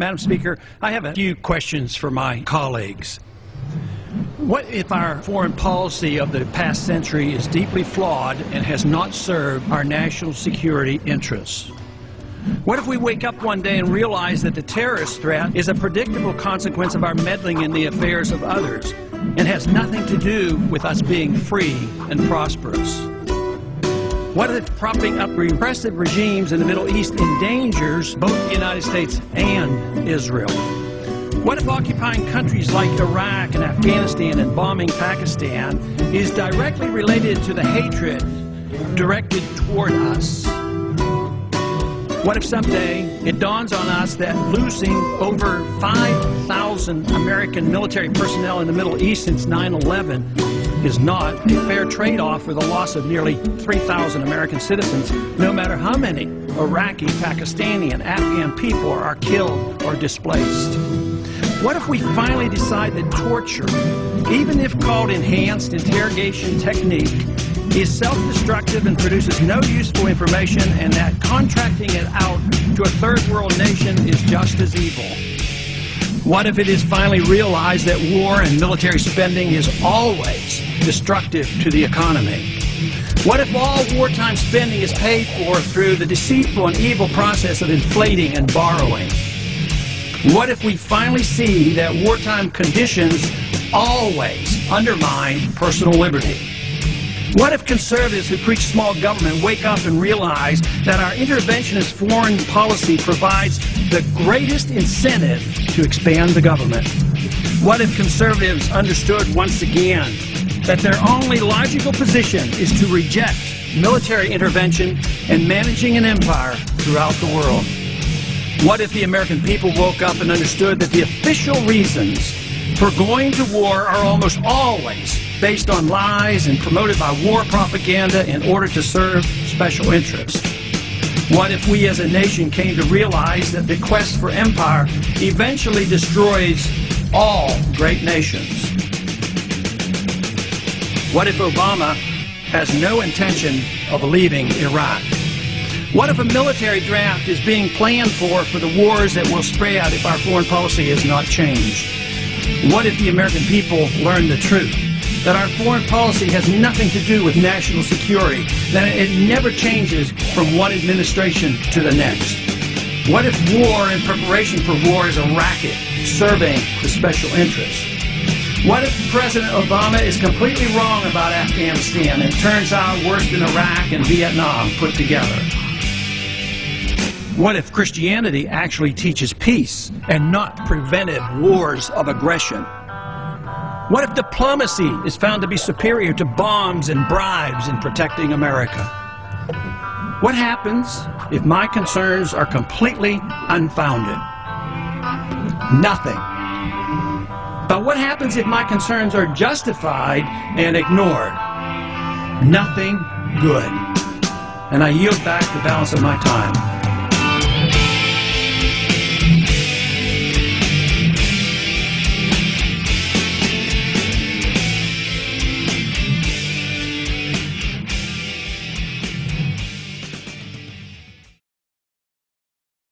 Madam Speaker, I have a few questions for my colleagues. What if our foreign policy of the past century is deeply flawed and has not served our national security interests? What if we wake up one day and realize that the terrorist threat is a predictable consequence of our meddling in the affairs of others and has nothing to do with us being free and prosperous? What if propping up repressive regimes in the Middle East endangers both the United States and Israel? What if occupying countries like Iraq and Afghanistan and bombing Pakistan is directly related to the hatred directed toward us? What if someday it dawns on us that losing over 5,000 American military personnel in the Middle East since 9/11 is not a fair trade-off for the loss of nearly 3,000 American citizens, no matter how many Iraqi, Pakistani, and Afghan people are killed or displaced? What if we finally decide that torture, even if called enhanced interrogation technique, is self-destructive and produces no useful information, and that contracting it out to a third world nation is just as evil? What if it is finally realized that war and military spending is always destructive to the economy? What if all wartime spending is paid for through the deceitful and evil process of inflating and borrowing? What if we finally see that wartime conditions always undermine personal liberty? What if conservatives who preach small government wake up and realize that our interventionist foreign policy provides the greatest incentive to expand the government? What if conservatives understood once again that their only logical position is to reject military intervention and managing an empire throughout the world? What if the American people woke up and understood that the official reasons for going to war are almost always based on lies and promoted by war propaganda in order to serve special interests? What if we as a nation came to realize that the quest for empire eventually destroys all great nations? What if Obama has no intention of leaving Iraq? What if a military draft is being planned for the wars that will spread if our foreign policy is not changed? What if the American people learn the truth, that our foreign policy has nothing to do with national security, that it never changes from one administration to the next? What if war and preparation for war is a racket serving the special interests? What if President Obama is completely wrong about Afghanistan and turns out worse than Iraq and Vietnam put together? What if Christianity actually teaches peace and not preventive wars of aggression? What if diplomacy is found to be superior to bombs and bribes in protecting America? What happens if my concerns are completely unfounded? Nothing. But what happens if my concerns are justified and ignored? Nothing good. And I yield back the balance of my time.